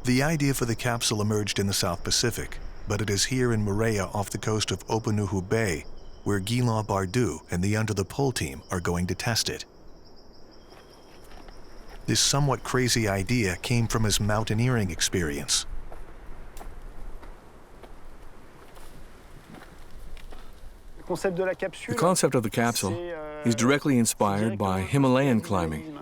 The idea for the capsule emerged in the South Pacific, but it is here in Moorea off the coast of Opunuhu Bay where Guillaume Bardou and the Under the Pole team are going to test it. This somewhat crazy idea came from his mountaineering experience. The concept of the capsule is directly inspired by Himalayan climbing.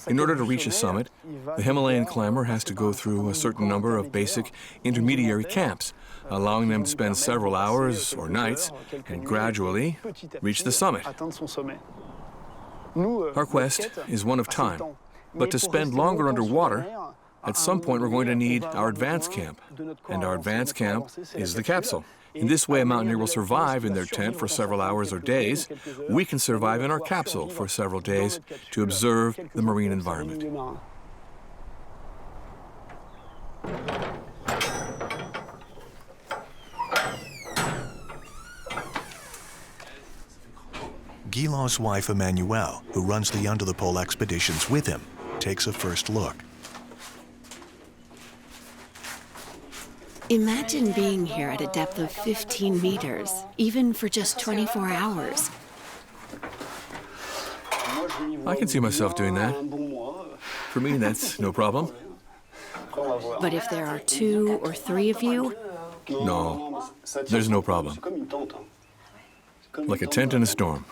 In order to reach a summit, the Himalayan climber has to go through a certain number of basic intermediary camps, allowing them to spend several hours or nights and gradually reach the summit. Our quest is one of time, but to spend longer underwater, at some point we're going to need our advance camp, and our advance camp is the capsule. In this way, a mountaineer will survive in their tent for several hours or days. We can survive in our capsule for several days to observe the marine environment. Guillaume's wife, Emmanuelle, who runs the Under the Pole expeditions with him, takes a first look. Imagine being here at a depth of 15 meters, even for just 24 hours. I can see myself doing that. For me, that's no problem. But if there are 2 or 3 of you? No, there's no problem. Like a tent in a storm.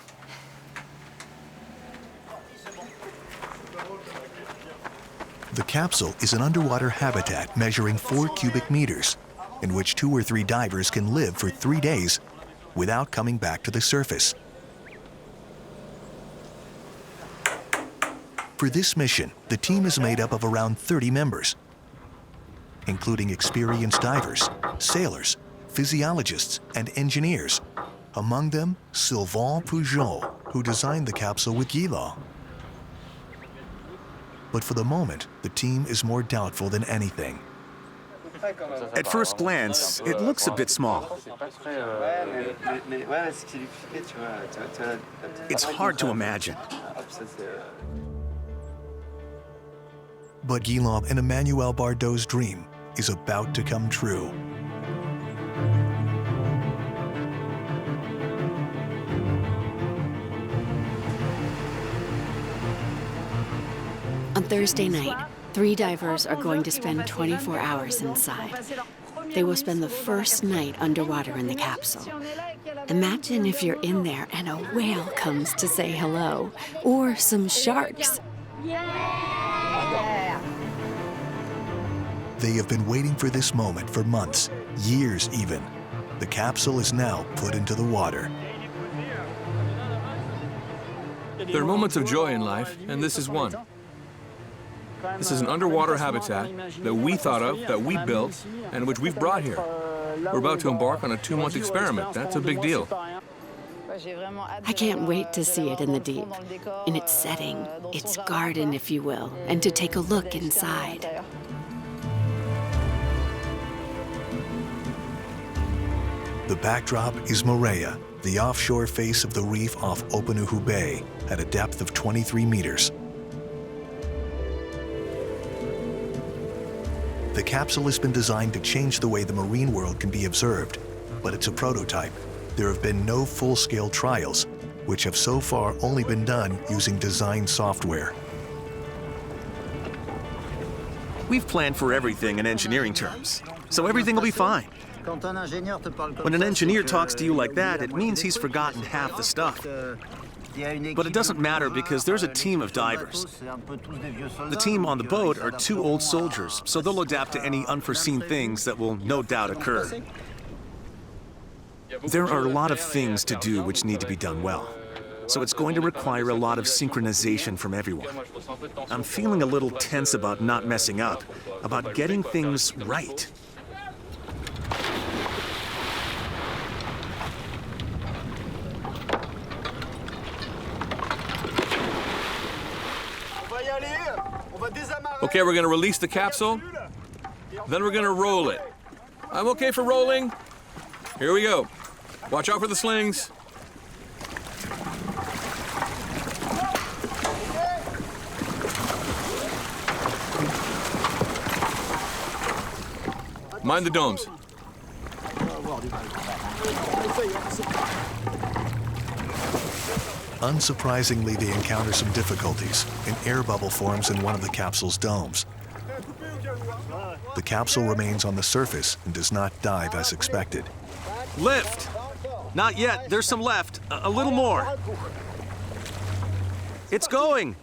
The capsule is an underwater habitat measuring 4 cubic meters, in which 2 or 3 divers can live for 3 days without coming back to the surface. For this mission, the team is made up of around 30 members, including experienced divers, sailors, physiologists, and engineers. Among them, Sylvain Pujol, who designed the capsule with Guillaume. But for the moment, the team is more doubtful than anything. At first glance, it looks a bit small. It's hard to imagine. But Guillaume and Emmanuelle Bardou's dream is about to come true. On Thursday night, 3 divers are going to spend 24 hours inside. They will spend the first night underwater in the capsule. Imagine if you're in there and a whale comes to say hello, or some sharks. They have been waiting for this moment for months, years even. The capsule is now put into the water. There are moments of joy in life, and this is one. This is an underwater habitat that we thought of, that we built, and which we've brought here. We're about to embark on a 2-month experiment. That's a big deal. I can't wait to see it in the deep, in its setting, its garden, if you will, and to take a look inside. The backdrop is Moorea, the offshore face of the reef off Opunuhu Bay at a depth of 23 meters. The capsule has been designed to change the way the marine world can be observed, but it's a prototype. There have been no full-scale trials, which have so far only been done using design software. We've planned for everything in engineering terms, so everything will be fine. When an engineer talks to you like that, it means he's forgotten half the stuff. But it doesn't matter because there's a team of divers. The team on the boat are 2 old soldiers, so they'll adapt to any unforeseen things that will no doubt occur. There are a lot of things to do which need to be done well, so it's going to require a lot of synchronization from everyone. I'm feeling a little tense about not messing up, about getting things right. Okay, we're going to release the capsule, then we're going to roll it. I'm okay for rolling. Here we go. Watch out for the slings. Mind the domes. Unsurprisingly, they encounter some difficulties. An air bubble forms in one of the capsule's domes. The capsule remains on the surface and does not dive as expected. Lift! Not yet. There's some left. A little more. It's going!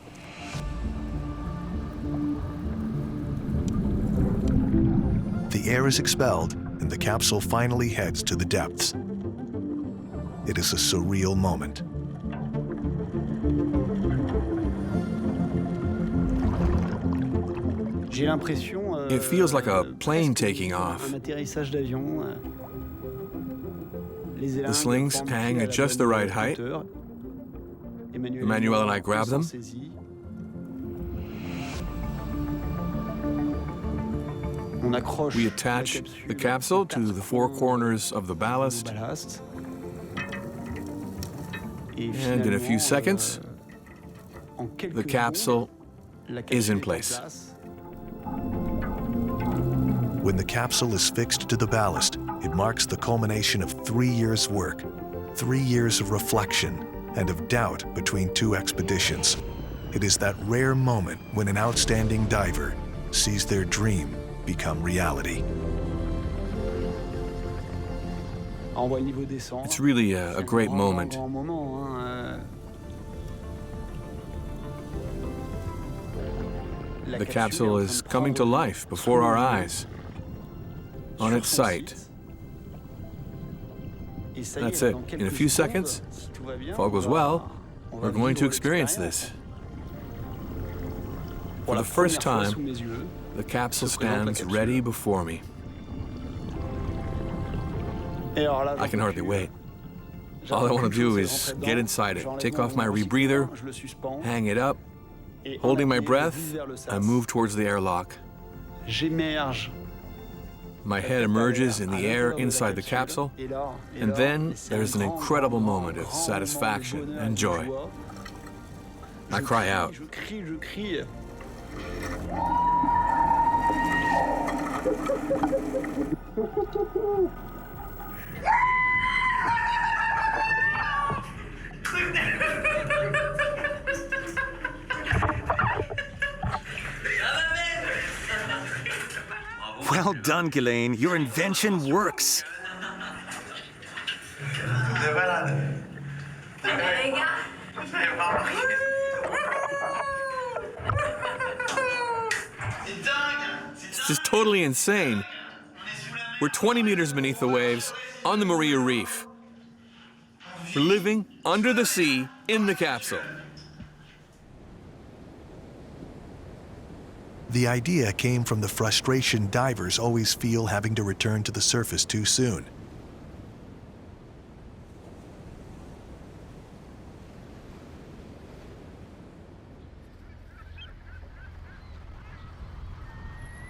The air is expelled, and the capsule finally heads to the depths. It is a surreal moment. It feels like a plane taking off. The slings hang at just the right height. Emmanuel and I grab them. We attach the capsule to the four corners of the ballast. And in a few seconds, the capsule is in place. When the capsule is fixed to the ballast, it marks the culmination of 3 years' work, 3 years of reflection, and of doubt between two expeditions. It is that rare moment when an outstanding diver sees their dream become reality. It's really a great moment. The capsule is coming to life before our eyes, on its site. That's it. In a few seconds, if all goes well, we're going to experience this. For the first time, the capsule stands ready before me. I can hardly wait. All I want to do is get inside it, take off my rebreather, hang it up. Holding my breath, I move towards the airlock. My head emerges in the air inside the capsule, and then there's an incredible moment of satisfaction and joy. I cry out. Well done, Ghislaine. Your invention works. It's just totally insane. We're 20 meters beneath the waves on the Moorea Reef. We're living under the sea in the capsule. The idea came from the frustration divers always feel having to return to the surface too soon.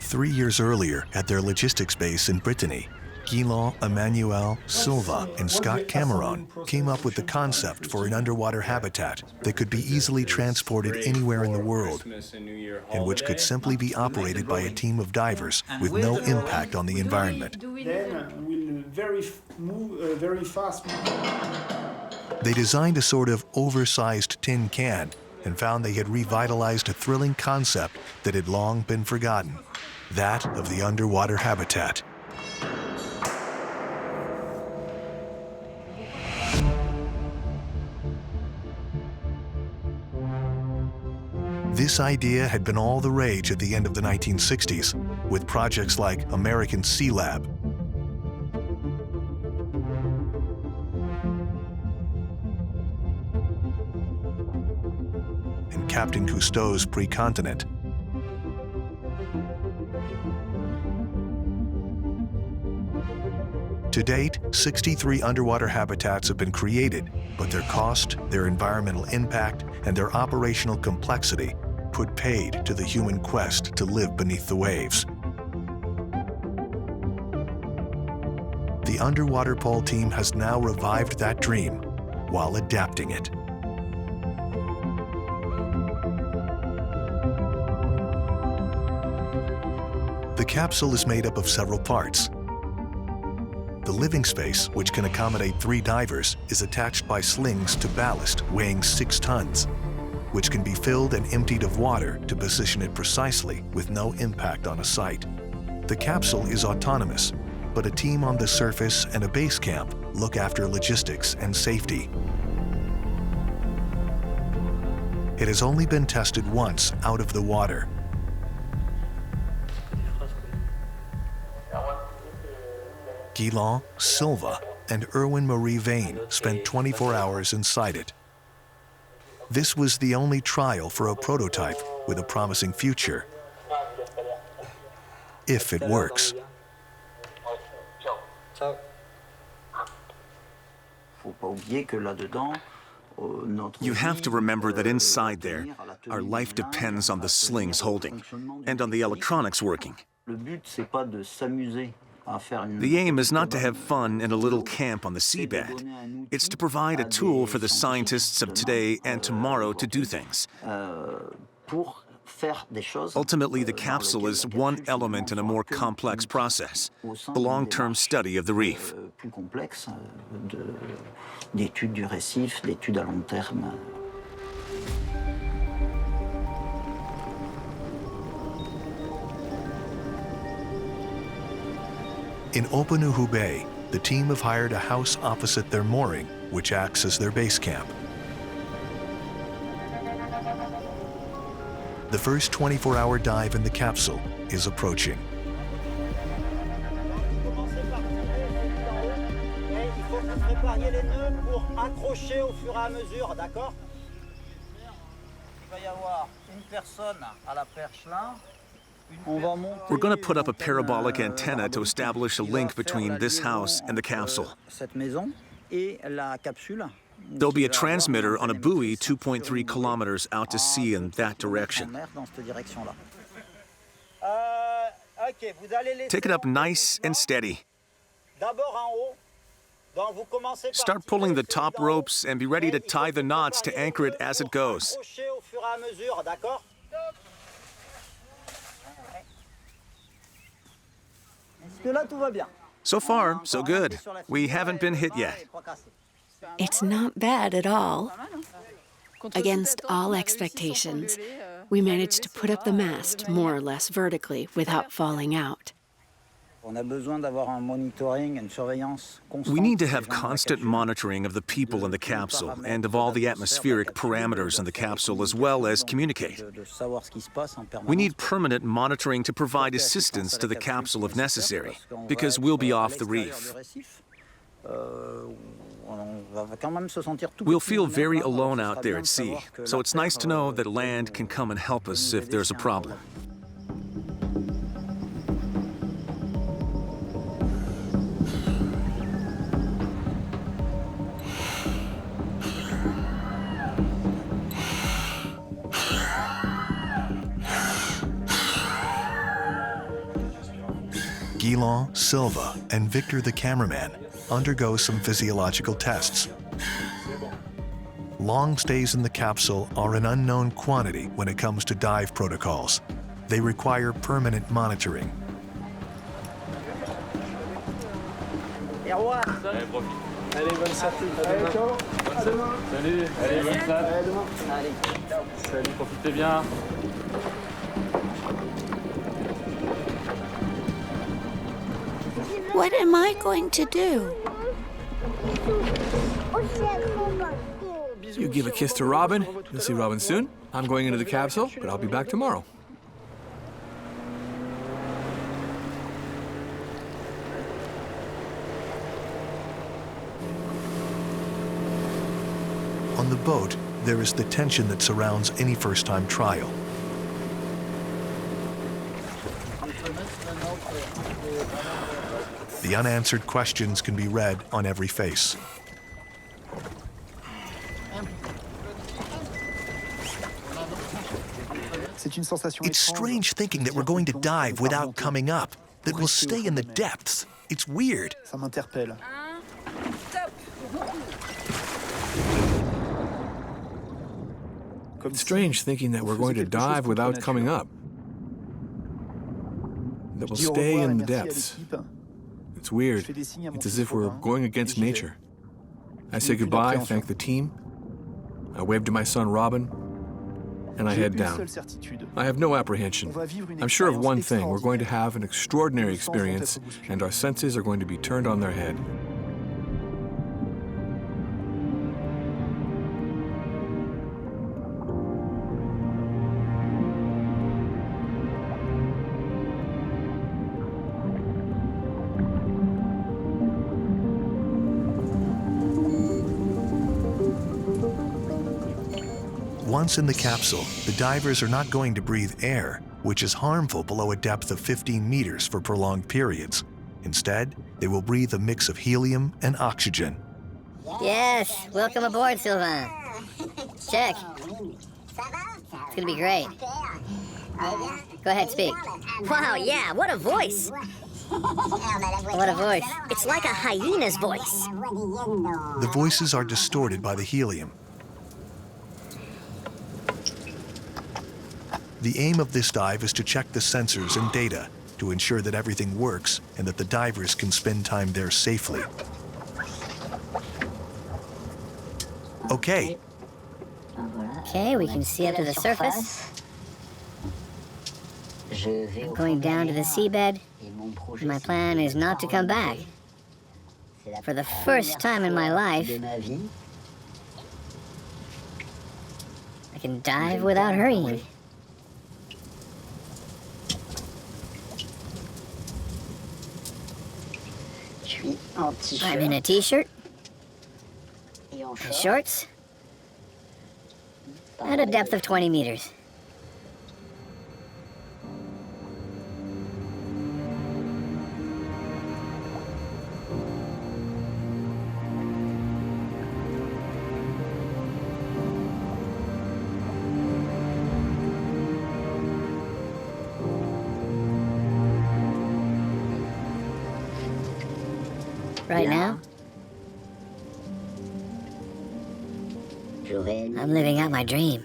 Three years earlier, at their logistics base in Brittany, Guillaume, Emmanuel, Silva, and Scott Cameron came up with the concept for an underwater habitat that could be easily transported anywhere in the world, and which could simply be operated by a team of divers with no impact on the environment. Then we'll very fast. They designed a sort of oversized tin can and found they had revitalized a thrilling concept that had long been forgotten, that of the underwater habitat. This idea had been all the rage at the end of the 1960s, with projects like American Sea Lab, and Captain Cousteau's Precontinent. To date, 63 underwater habitats have been created, but their cost, their environmental impact, and their operational complexity put paid to the human quest to live beneath the waves. The Underwater Pole team has now revived that dream while adapting it. The capsule is made up of several parts. living space, which can accommodate 3 divers, is attached by slings to ballast weighing 6 tons, which can be filled and emptied of water to position it precisely with no impact on a site. The capsule is autonomous, but a team on the surface and a base camp look after logistics and safety. It has only been tested once out of the water. Guilain, Silva, and Erwin-Marie Vane spent 24 hours inside it. This was the only trial for a prototype with a promising future, if it works. You have to remember that inside there, our life depends on the slings holding and on the electronics working. The aim is not to have fun in a little camp on the seabed. It's to provide a tool for the scientists of today and tomorrow to do things. Ultimately, the capsule is one element in a more complex process, the long-term study of the reef. In Openuhu Bay, the team have hired a house opposite their mooring, which acts as their base camp. The first 24-hour dive in the capsule is approaching. We're going to put up a parabolic antenna to establish a link between this house and the capsule. There'll be a transmitter on a buoy 2.3 kilometers out to sea in that direction. Take it up nice and steady. Start pulling the top ropes and be ready to tie the knots to anchor it as it goes. So far, so good. We haven't been hit yet. It's not bad at all. Against all expectations, we managed to put up the mast more or less vertically without falling out. We need to have constant monitoring of the people in the capsule and of all the atmospheric parameters in the capsule, as well as communicate. We need permanent monitoring to provide assistance to the capsule if necessary, because we'll be off the reef. We'll feel very alone out there at sea, so it's nice to know that land can come and help us if there's a problem. Guilain, Silva, and Victor the cameraman undergo some physiological tests. Long stays in the capsule are an unknown quantity when it comes to dive protocols. They require permanent monitoring. Allez, bonne sortie. Allez, ciao. À demain. Salut. Allez, Vincent. Allez, demain. Allez. Salut, profitez bien. What am I going to do? You give a kiss to Robin. You'll see Robin soon. I'm going into the capsule, but I'll be back tomorrow. On the boat, there is the tension that surrounds any first-time trial. The unanswered questions can be read on every face. It's strange thinking that we're going to dive without coming up, that we'll stay in the depths. It's weird. It's strange thinking that we're going to dive without coming up, that we'll stay in the depths. It's weird. It's as if we're going against nature. I say goodbye, thank the team. I wave to my son Robin, and I head down. I have no apprehension. I'm sure of one thing, we're going to have an extraordinary experience, and our senses are going to be turned on their head. Once in the capsule, the divers are not going to breathe air, which is harmful below a depth of 15 meters for prolonged periods. Instead, they will breathe a mix of helium and oxygen. Yes, welcome aboard, Sylvain. Check. It's gonna be great. Go ahead, speak. Wow, yeah, what a voice. What a voice. It's like a hyena's voice. The voices are distorted by the helium. The aim of this dive is to check the sensors and data to ensure that everything works and that the divers can spend time there safely. Okay, Okay, we can see up to the surface. I'm going down to the seabed. My plan is not to come back. For the first time in my life, I can dive without hurrying. I'm in a t-shirt and shorts at a depth of 20 meters. Right now, I'm living out my dream.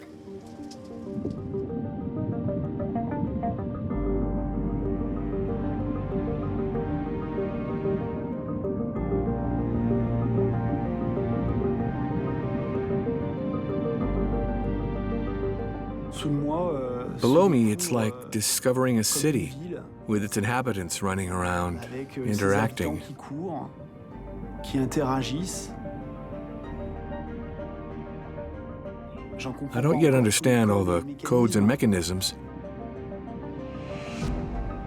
Below me, it's like discovering a city with its inhabitants running around, interacting. I don't yet understand all the codes and mechanisms,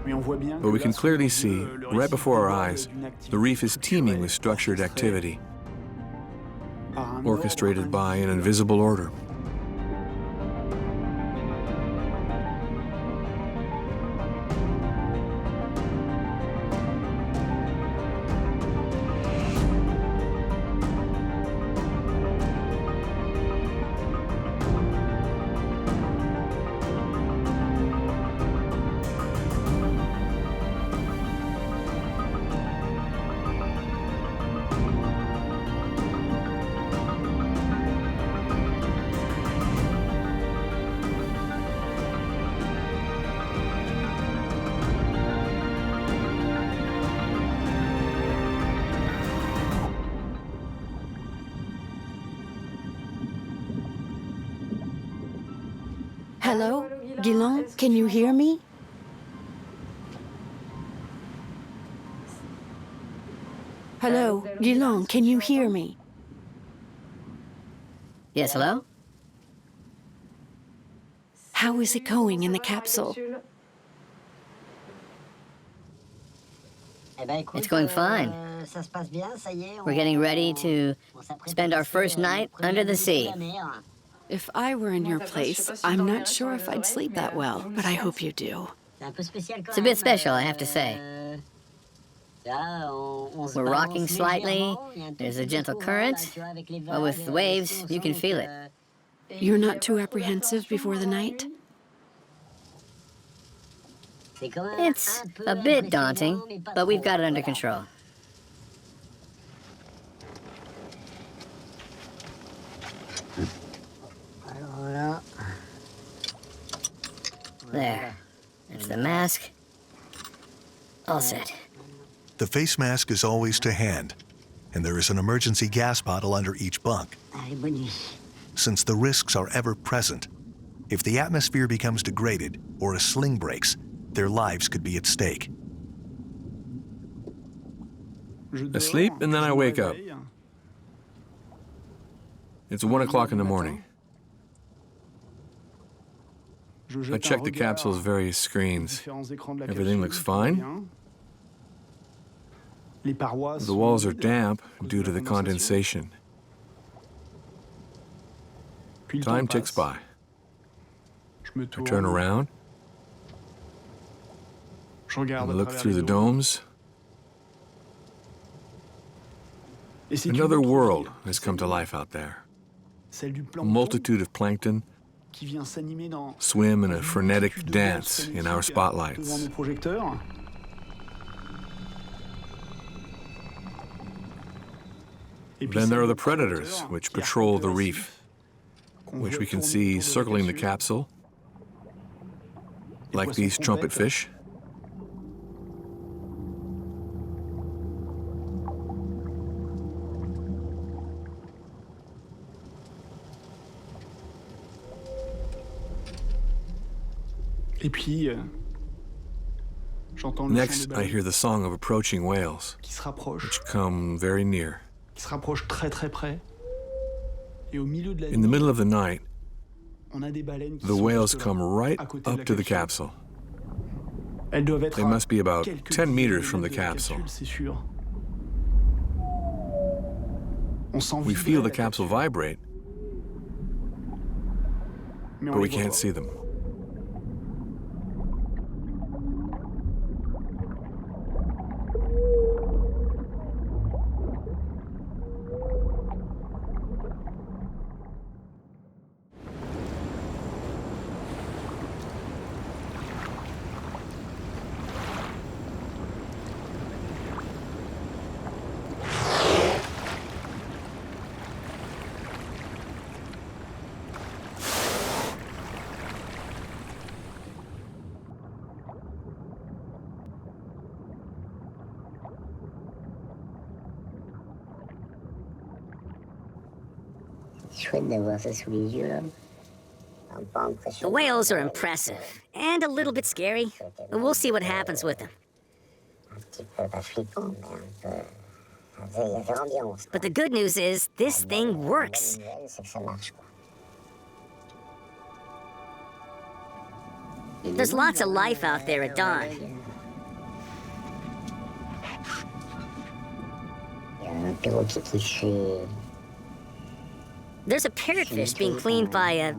but we can clearly see, right before our eyes, the reef is teeming with structured activity, orchestrated by an invisible order. Hello? Guillaume, can you hear me? Hello? Guillaume, can you hear me? Yes, hello? How is it going in the capsule? It's going fine. We're getting ready to spend our first night under the sea. If I were in your place, I'm not sure if I'd sleep that well, but I hope you do. It's a bit special, I have to say. We're rocking slightly, there's a gentle current, but with the waves, you can feel it. You're not too apprehensive before the night? It's a bit daunting, but we've got it under control. There. That's the mask. All set. The face mask is always to hand, and there is an emergency gas bottle under each bunk. Since the risks are ever present, if the atmosphere becomes degraded or a sling breaks, their lives could be at stake. I sleep and then I wake up. It's 1 o'clock in the morning. I check the capsule's various screens. Everything looks fine. The walls are damp due to the condensation. Time ticks by. I turn around. I look through the domes. Another world has come to life out there. A multitude of plankton swim in a frenetic dance in our spotlights. Then there are the predators, which patrol the reef, which we can see circling the capsule, like these trumpet fish. Next, I hear the song of approaching whales, which come very near. In the middle of the night, the whales come right up to the capsule. They must be about 10 meters from the capsule. We feel the capsule vibrate, but we can't see them. The whales are impressive and a little bit scary. We'll see what happens with them. But the good news is this thing works. There's lots of life out there at dawn. There's a parrotfish being cleaned by a...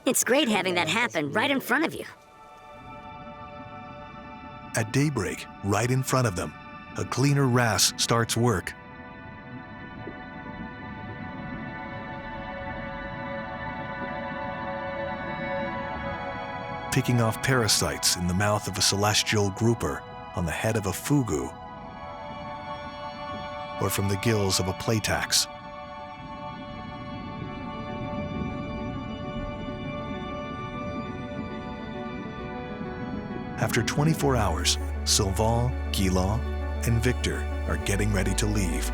It's great having that happen right in front of you. At daybreak, right in front of them, a cleaner wrasse starts work. Picking off parasites in the mouth of a celestial grouper on the head of a fugu, or from the gills of a platax. After 24 hours, Sylvain, Guillaume, and Victor are getting ready to leave.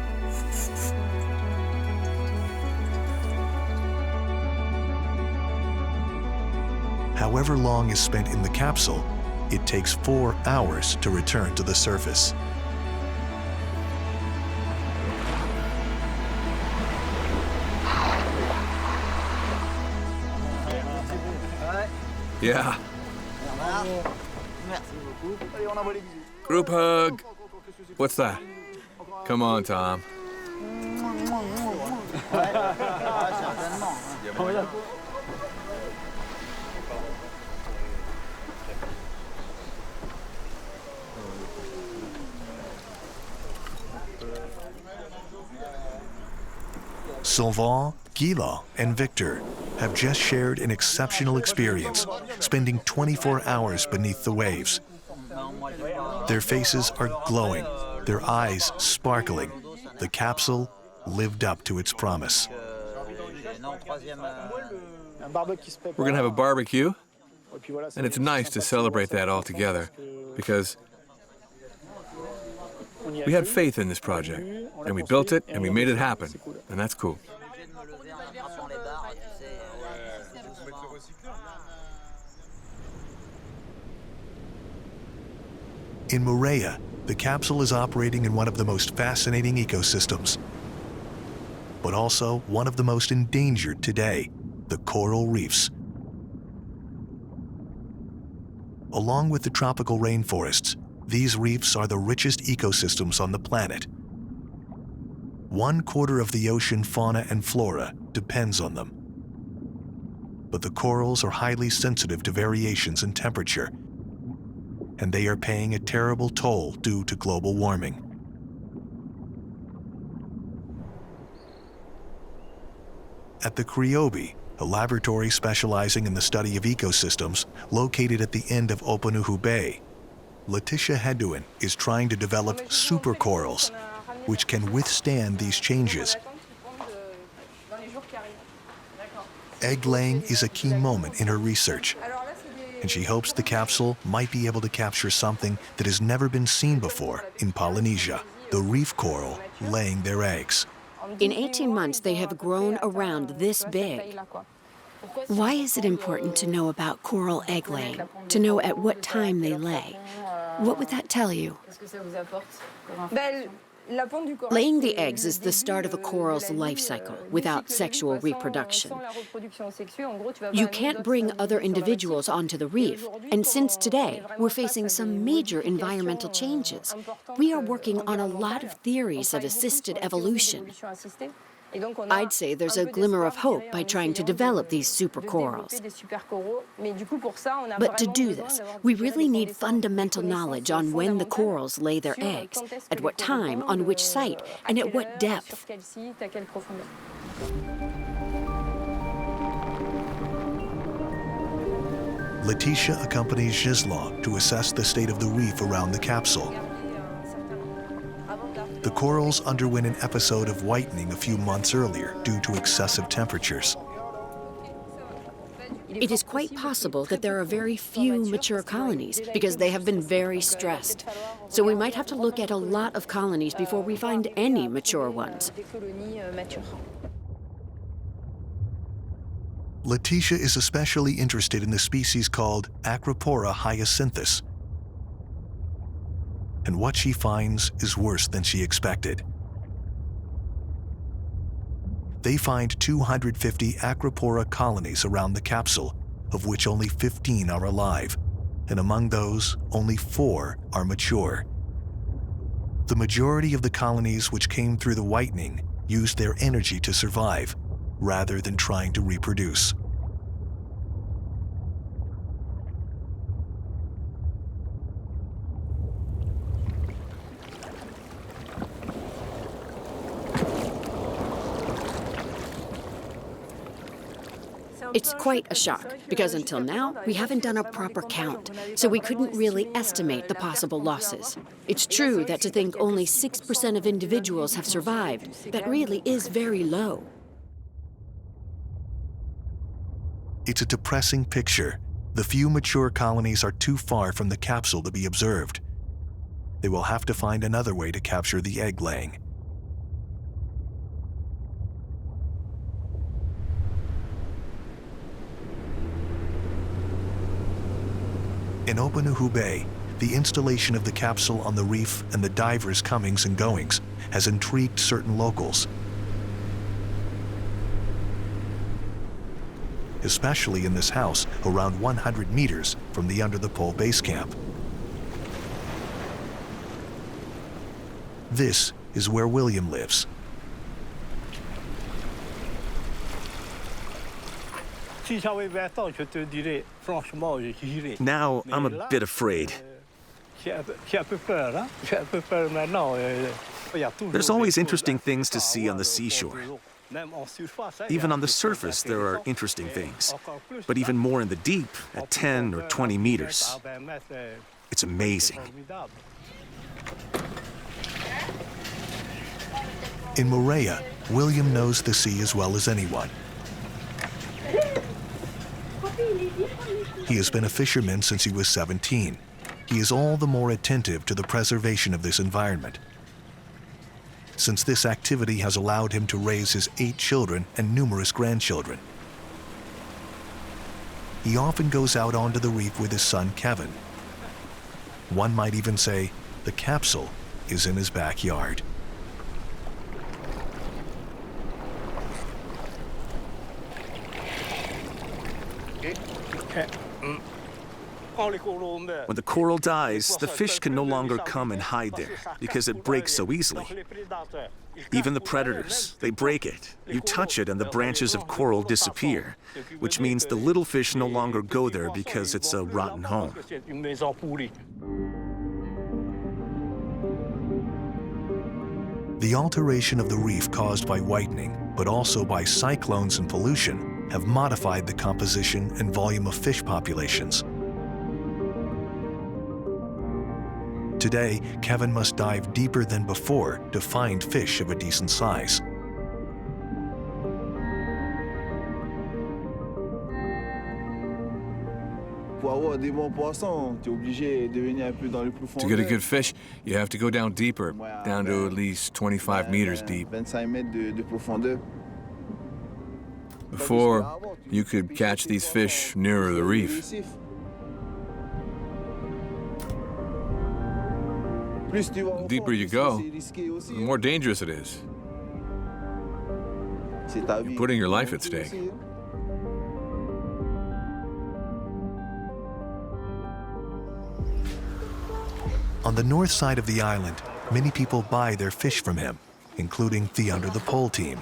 However long is spent in the capsule, it takes 4 hours to return to the surface. Yeah. Group hug. What's that? Come on, Tom. Sylvain, Guillaume, and Victor have just shared an exceptional experience, spending 24 hours beneath the waves. Their faces are glowing, their eyes sparkling. The capsule lived up to its promise. We're going to have a barbecue, and it's nice to celebrate that all together, because We had faith in this project, and we built it, and we made it happen, and that's cool. In Moorea, the capsule is operating in one of the most fascinating ecosystems, but also one of the most endangered today, the coral reefs. Along with the tropical rainforests, these reefs are the richest ecosystems on the planet. 1/4 of the ocean fauna and flora depends on them. But the corals are highly sensitive to variations in temperature, and they are paying a terrible toll due to global warming. At the Criobi, a laboratory specializing in the study of ecosystems located at the end of Opanuhu Bay, Letitia Hedouin is trying to develop supercorals, which can withstand these changes. Egg-laying is a key moment in her research, and she hopes the capsule might be able to capture something that has never been seen before in Polynesia, the reef coral laying their eggs. In 18 months, they have grown around this big. Why is it important to know about coral egg laying, to know at what time they lay? What would that tell you? Laying the eggs is the start of a coral's life cycle without sexual reproduction. You can't bring other individuals onto the reef, and since today, we're facing some major environmental changes. We are working on a lot of theories of assisted evolution. I'd say there's a glimmer of hope by trying to develop these supercorals. But to do this, we really need fundamental knowledge on when the corals lay their eggs, at what time, on which site, and at what depth. Letitia accompanies Gislaw to assess the state of the reef around the capsule. The corals underwent an episode of whitening a few months earlier due to excessive temperatures. It is quite possible that there are very few mature colonies because they have been very stressed. So we might have to look at a lot of colonies before we find any mature ones. Letitia is especially interested in the species called Acropora hyacinthus. And what she finds is worse than she expected. They find 250 Acropora colonies around the capsule, of which only 15 are alive, and among those, only 4 are mature. The majority of the colonies which came through the whitening used their energy to survive, rather than trying to reproduce. It's quite a shock, because until now, we haven't done a proper count, so we couldn't really estimate the possible losses. It's true that to think only 6% of individuals have survived, that really is very low. It's a depressing picture. The few mature colonies are too far from the capsule to be observed. They will have to find another way to capture the egg laying. In Opanuhu Bay, the installation of the capsule on the reef and the divers' comings and goings has intrigued certain locals, especially in this house around 100 meters from the under-the-pole base camp. This is where William lives. Now I'm a bit afraid. There's always interesting things to see on the seashore. Even on the surface, there are interesting things. But even more in the deep, at 10 or 20 meters, it's amazing. In Moorea, William knows the sea as well as anyone. He has been a fisherman since he was 17. He is all the more attentive to the preservation of this environment, since this activity has allowed him to raise his 8 children and numerous grandchildren. He often goes out onto the reef with his son Kevin. One might even say the capsule is in his backyard. When the coral dies, the fish can no longer come and hide there because it breaks so easily. Even the predators, they break it. You touch it and the branches of coral disappear, which means the little fish no longer go there because it's a rotten home. The alteration of the reef caused by whitening, but also by cyclones and pollution, have modified the composition and volume of fish populations. Today, Kevin must dive deeper than before to find fish of a decent size. To get a good fish, you have to go down deeper, down to at least 25 meters deep. Before, you could catch these fish nearer the reef. The deeper you go, the more dangerous it is. You're putting your life at stake. On the north side of the island, many people buy their fish from him, including the Under the Pole team.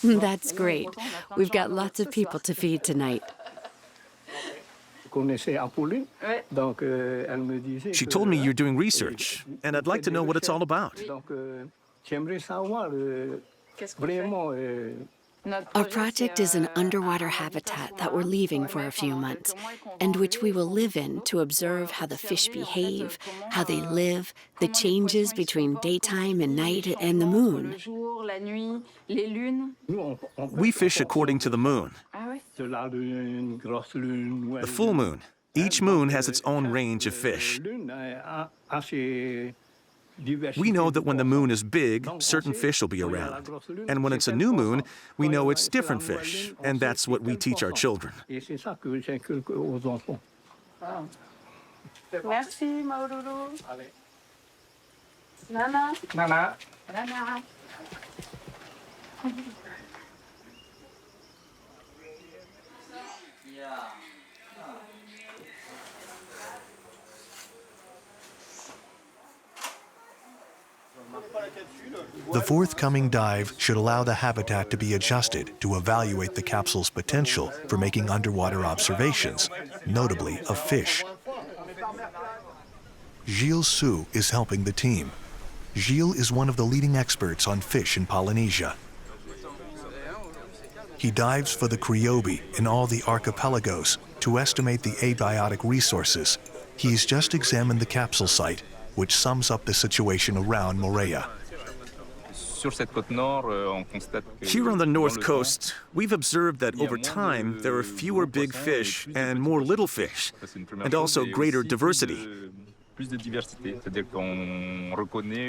That's great. We've got lots of people to feed tonight. She told me you're doing research, and I'd like to know what it's all about. Our project is an underwater habitat that we're leaving for a few months, and which we will live in to observe how the fish behave, how they live, the changes between daytime and night, and the moon. We fish according to the moon. The full moon. Each moon has its own range of fish. We know that when the moon is big, certain fish will be around. And when it's a new moon, we know it's different fish. And that's what we teach our children. Merci, Maururu. Nana. Nana. Nana. The forthcoming dive should allow the habitat to be adjusted to evaluate the capsule's potential for making underwater observations, notably of fish. Gilles Su is helping the team. Gilles is one of the leading experts on fish in Polynesia. He dives for the Criobi in all the archipelagos to estimate the abiotic resources. He's just examined the capsule site, which sums up the situation around Moorea. Here on the north coast, we've observed that over time, there are fewer big fish and more little fish, and also greater diversity.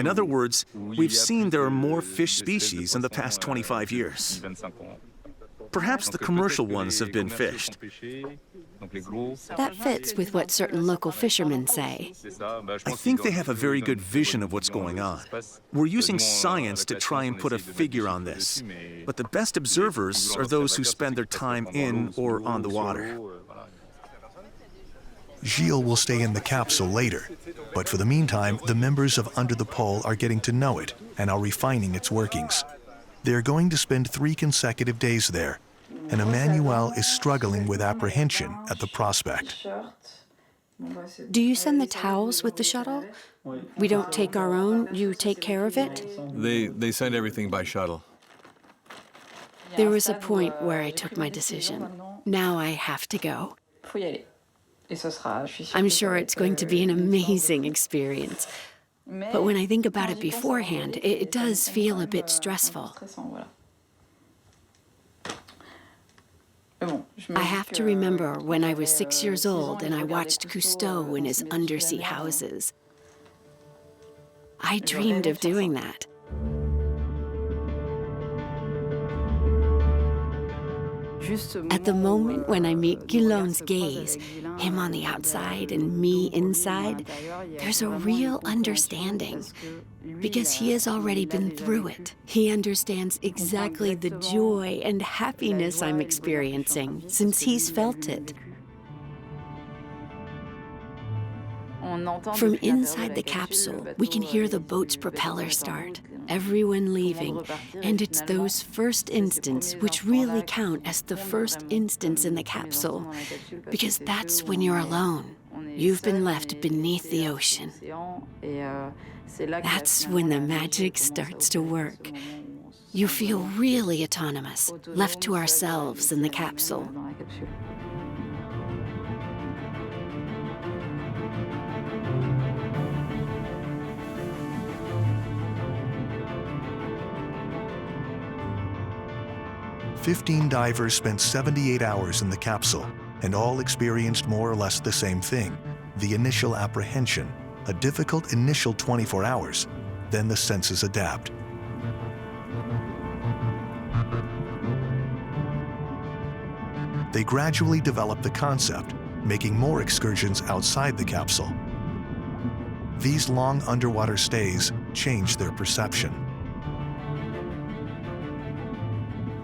In other words, we've seen there are more fish species in the past 25 years. Perhaps the commercial ones have been fished. That fits with what certain local fishermen say. I think they have a very good vision of what's going on. We're using science to try and put a figure on this, but the best observers are those who spend their time in or on the water. Gilles will stay in the capsule later, but for the meantime, the members of Under the Pole are getting to know it and are refining its workings. They're going to spend 3 consecutive days there, and Emmanuel is struggling with apprehension at the prospect. Do you send the towels with the shuttle? We don't take our own, you take care of it? They send everything by shuttle. There was a point where I took my decision. Now I have to go. I'm sure it's going to be an amazing experience. But when I think about it beforehand, it does feel a bit stressful. I have to remember when I was 6 years old and I watched Cousteau in his undersea houses. I dreamed of doing that. At the moment when I meet Guillaume's gaze, him on the outside and me inside, there's a real understanding. Because he has already been through it. He understands exactly the joy and happiness I'm experiencing, since he's felt it. From inside the capsule, we can hear the boat's propeller start, everyone leaving, and it's those first instants which really count as the first instants in the capsule, because that's when you're alone. You've been left beneath the ocean. That's when the magic starts to work. You feel really autonomous, left to ourselves in the capsule. "15 divers spent 78 hours in the capsule, and all experienced more or less the same thing: the initial apprehension, a difficult initial 24 hours, then the senses adapt. They gradually develop the concept, making more excursions outside the capsule. These long underwater stays change their perception.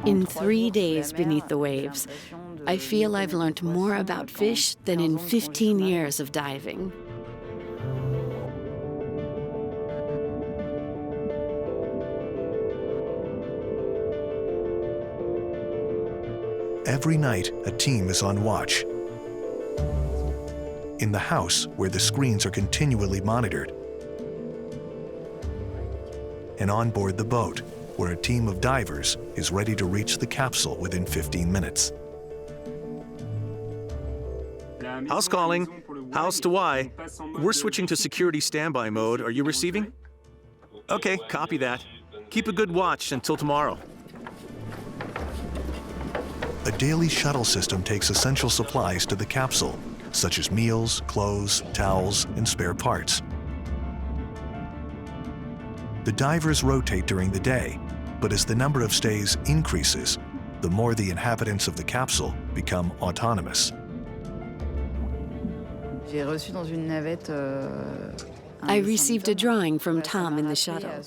In 3 days beneath the waves, I feel I've learned more about fish than in 15 years of diving. Every night, a team is on watch. In the house, where the screens are continually monitored. And on board the boat, where a team of divers is ready to reach the capsule within 15 minutes. House calling. House to Y. We're switching to security standby mode. Are you receiving? Okay, copy that. Keep a good watch until tomorrow. A daily shuttle system takes essential supplies to the capsule, such as meals, clothes, towels, and spare parts. The divers rotate during the day, but as the number of stays increases, the more the inhabitants of the capsule become autonomous. I received a drawing from Tom in the shuttle.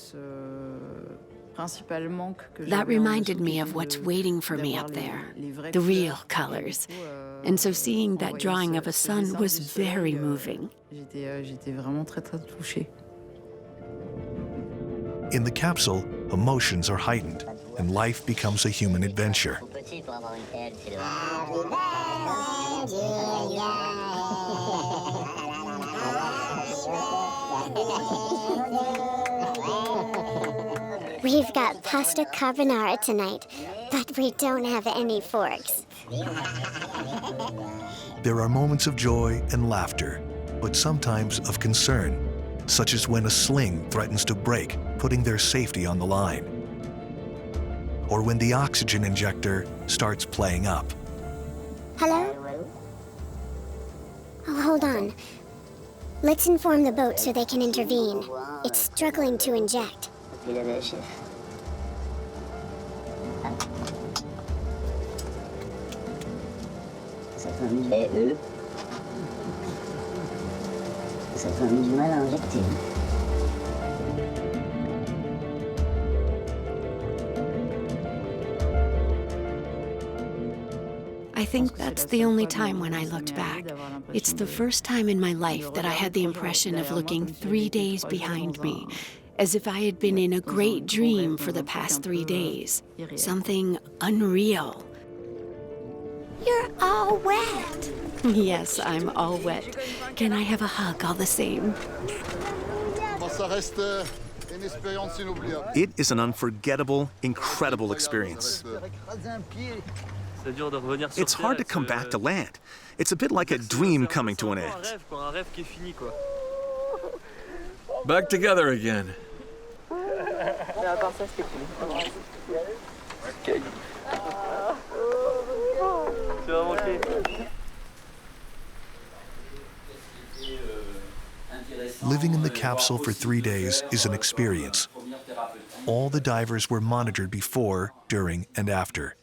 That reminded me of what's waiting for me up there, the real colors. And so seeing that drawing of a sun was very moving. In the capsule, emotions are heightened, and life becomes a human adventure. We've got pasta carbonara tonight, but we don't have any forks. There are moments of joy and laughter, but sometimes of concern, such as when a sling threatens to break, putting their safety on the line. Or when the oxygen injector starts playing up. Hello? Oh, hold on. Let's inform the boat so they can intervene. It's struggling to inject. I think that's the only time when I looked back. It's the first time in my life that I had the impression of looking 3 days behind me, as if I had been in a great dream for the past 3 days. Something unreal. You're all wet. Yes, I'm all wet. Can I have a hug all the same? It is an unforgettable, incredible experience. It's hard to come back to land. It's a bit like a dream coming to an end. Back together again. Tu vas manquer. Living in the capsule for 3 days is an experience. All the divers were monitored before, during, and after.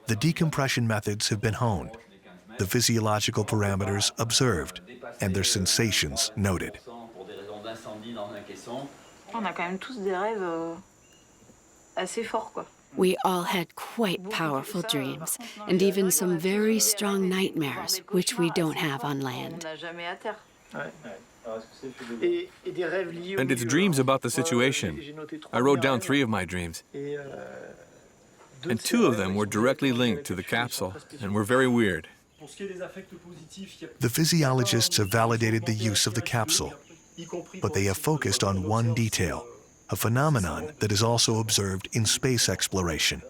The decompression methods have been honed, the physiological parameters observed, and their sensations noted. On a quand même tous des rêves assez forts, quoi. We all had quite powerful dreams, and even some very strong nightmares, which we don't have on land. On n'a jamais à terre. And it's dreams about the situation. I wrote down 3 of my dreams. And 2 of them were directly linked to the capsule and were very weird. The physiologists have validated the use of the capsule, but they have focused on one detail, a phenomenon that is also observed in space exploration.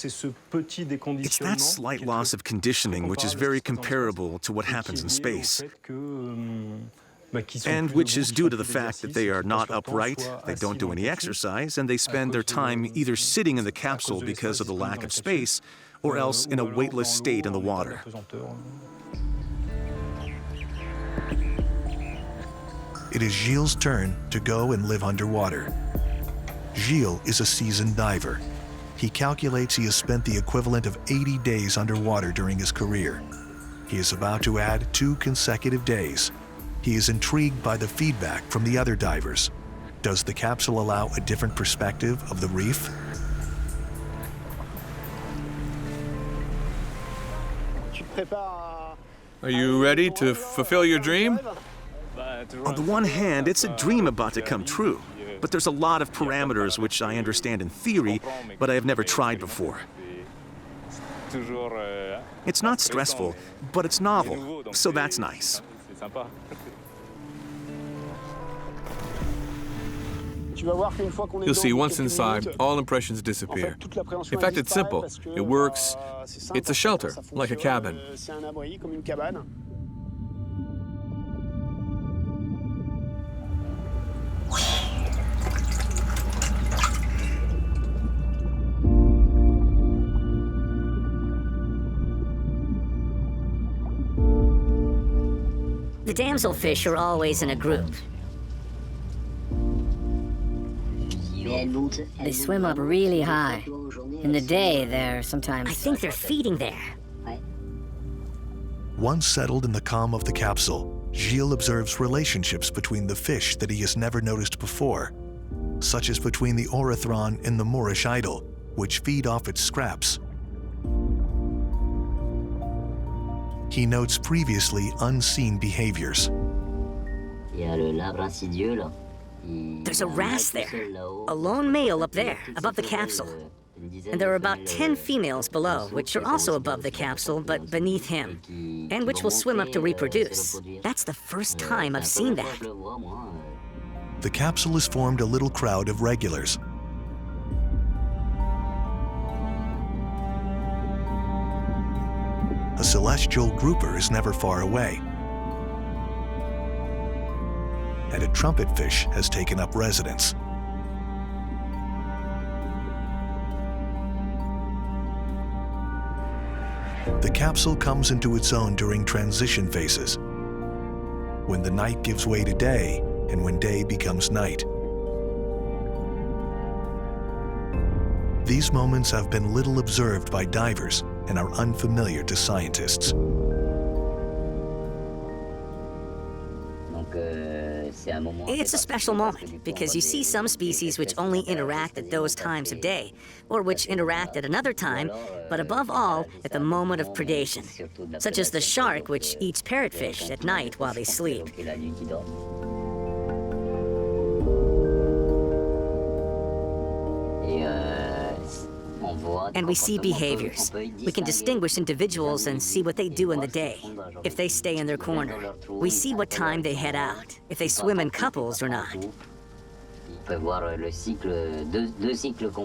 It's that slight loss of conditioning which is very comparable to what happens in space, and which is due to the fact that they are not upright, they don't do any exercise, and they spend their time either sitting in the capsule because of the lack of space, or else in a weightless state in the water. It is Gilles' turn to go and live underwater. Gilles is a seasoned diver. He calculates he has spent the equivalent of 80 days underwater during his career. He is about to add 2 consecutive days. He is intrigued by the feedback from the other divers. Does the capsule allow a different perspective of the reef? Are you ready to fulfill your dream? On the one hand, it's a dream about to come true, but there's a lot of parameters which I understand in theory, but I have never tried before. It's not stressful, but it's novel, so that's nice. You'll see once inside, all impressions disappear. In fact, it's simple. It works. It's a shelter, like a cabin. The damselfish are always in a group. They swim up really high. In the day, they're sometimes... I think they're feeding there. Once settled in the calm of the capsule, Gilles observes relationships between the fish that he has never noticed before, such as between the orithron and the Moorish idol, which feed off its scraps. He notes previously unseen behaviors. There's a wrasse there, a lone male up there, above the capsule. And there are about 10 females below, which are also above the capsule, but beneath him, and which will swim up to reproduce. That's the first time I've seen that. The capsule has formed a little crowd of regulars. A celestial grouper is never far away, and a trumpetfish has taken up residence. The capsule comes into its own during transition phases, when the night gives way to day and when day becomes night. These moments have been little observed by divers and are unfamiliar to scientists. It's a special moment because you see some species which only interact at those times of day, or which interact at another time, but above all, at the moment of predation, such as the shark which eats parrotfish at night while they sleep. And we see behaviors. We can distinguish individuals and see what they do in the day, if they stay in their corner. We see what time they head out, if they swim in couples or not.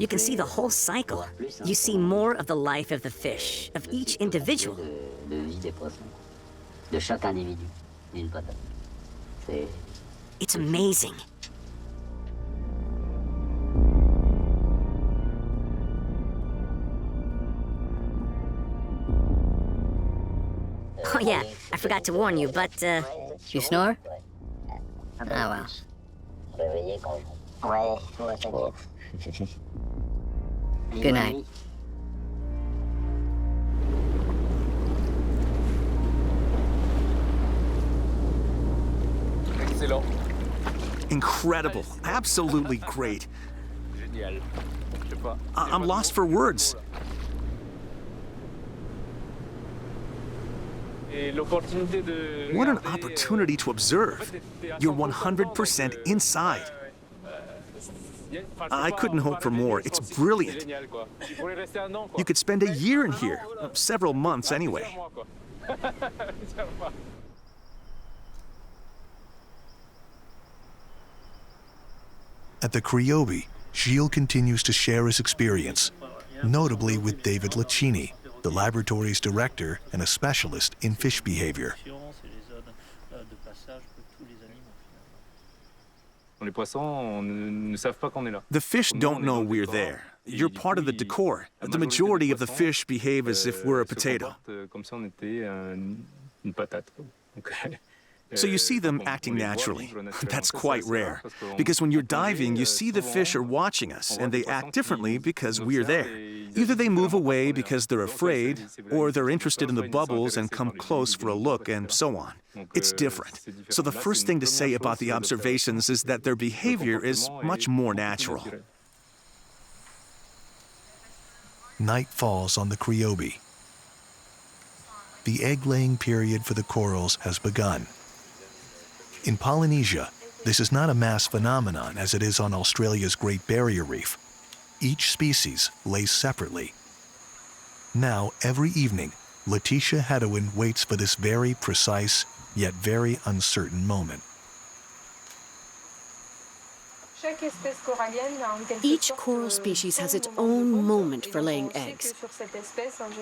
You can see the whole cycle. You see more of the life of the fish, of each individual. It's amazing. yeah, I forgot to warn you, but, You snore? Oh, well. Good night. Excellent. Incredible. Absolutely great. Génial. Je sais pas. I'm lost for words. Et l'opportunité de What an regarder, opportunity to observe. You're 100% inside. I couldn't hope for more. It's brilliant. You could spend a year in here. Several months anyway. At the Criobi, Gilles continues to share his experience, notably with David Laccini, the laboratory's director and a specialist in fish behavior. The fish don't know we're there. You're part of the decor. The majority of the fish behave as if we're a potato. So you see them acting naturally. That's quite rare, because when you're diving, you see the fish are watching us, and they act differently because we're there. Either they move away because they're afraid, or they're interested in the bubbles and come close for a look, and so on. It's different. So the first thing to say about the observations is that their behavior is much more natural. Night falls on the Criobi. The egg-laying period for the corals has begun. In Polynesia, this is not a mass phenomenon as it is on Australia's Great Barrier Reef. Each species lays separately. Now, every evening, Letitia Hedowin waits for this very precise, yet very uncertain moment. Each coral species has its own moment for laying eggs.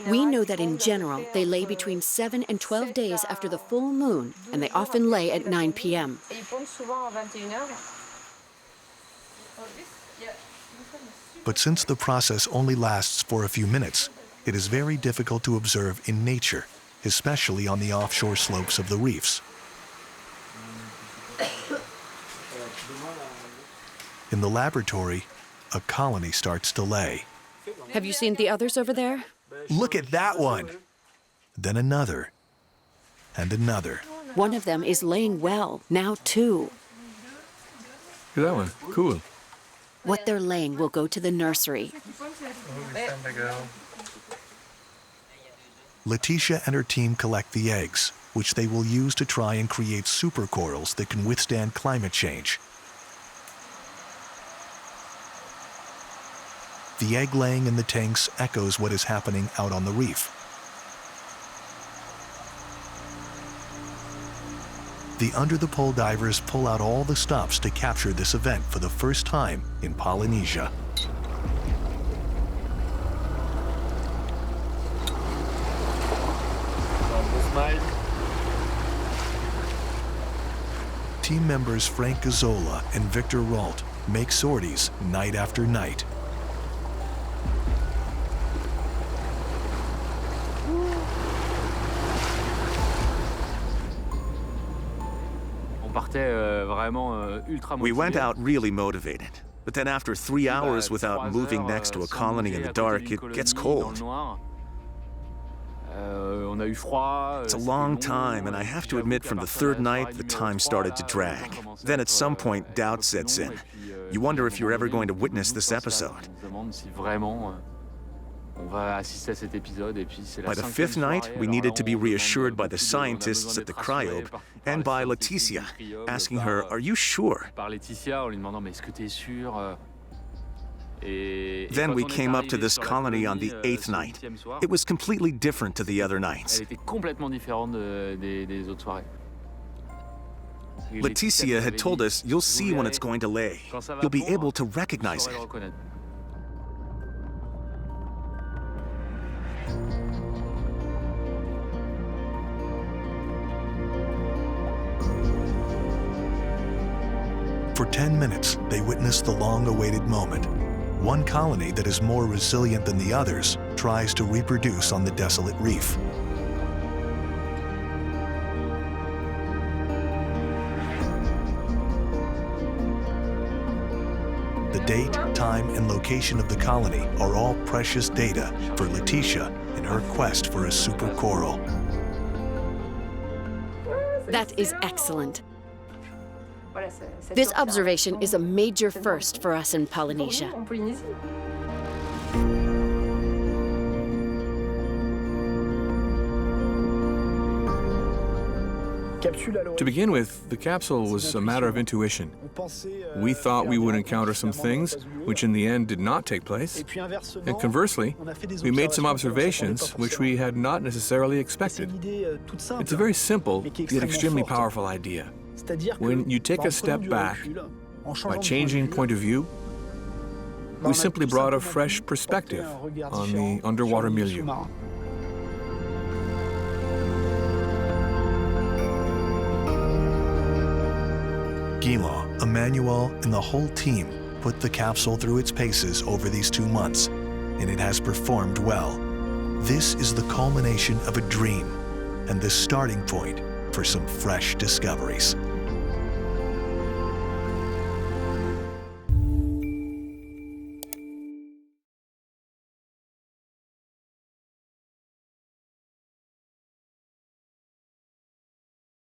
We know that in general, they lay between 7 and 12 days after the full moon, and they often lay at 9 p.m. But since the process only lasts for a few minutes, it is very difficult to observe in nature, especially on the offshore slopes of the reefs. In the laboratory, a colony starts to lay. Have you seen the others over there? Look at that one! Then another, and another. One of them is laying well, now 2. Look at that one. Cool. What they're laying will go to the nursery. Letitia and her team collect the eggs, which they will use to try and create supercorals that can withstand climate change. The egg laying in the tanks echoes what is happening out on the reef. The under-the-pole divers pull out all the stops to capture this event for the first time in Polynesia. Team members Frank Gazzola and Victor Ralt make sorties night after night. We went out really motivated, but then after 3 hours without moving next to a colony in the dark, it gets cold. It's a long time, and I have to admit from the third night, the time started to drag. Then at some point, doubt sets in. You wonder if you're ever going to witness this episode. By the 5th night, we needed to be reassured by the scientists at the cryobe and by Laetitia, asking her, "Are you sure?" Then we came up to this colony on the 8th night. It was completely different to the other nights. Laetitia had told us, "You'll see when it's going to lay. You'll be able to recognize it." For 10 minutes, they witness the long-awaited moment. One colony that is more resilient than the others tries to reproduce on the desolate reef. The date, time, and location of the colony are all precious data for Letitia in her quest for a super coral. That is excellent. This observation is a major first for us in Polynesia. To begin with, the capsule was a matter of intuition. We thought we would encounter some things, which in the end did not take place. And conversely, we made some observations which we had not necessarily expected. It's a very simple, yet extremely powerful idea. When you take a step back, by changing point of view, we simply brought a fresh perspective on the underwater milieu. Guillaume, Emmanuel, and the whole team put the capsule through its paces over these 2 months, and it has performed well. This is the culmination of a dream and the starting point for some fresh discoveries.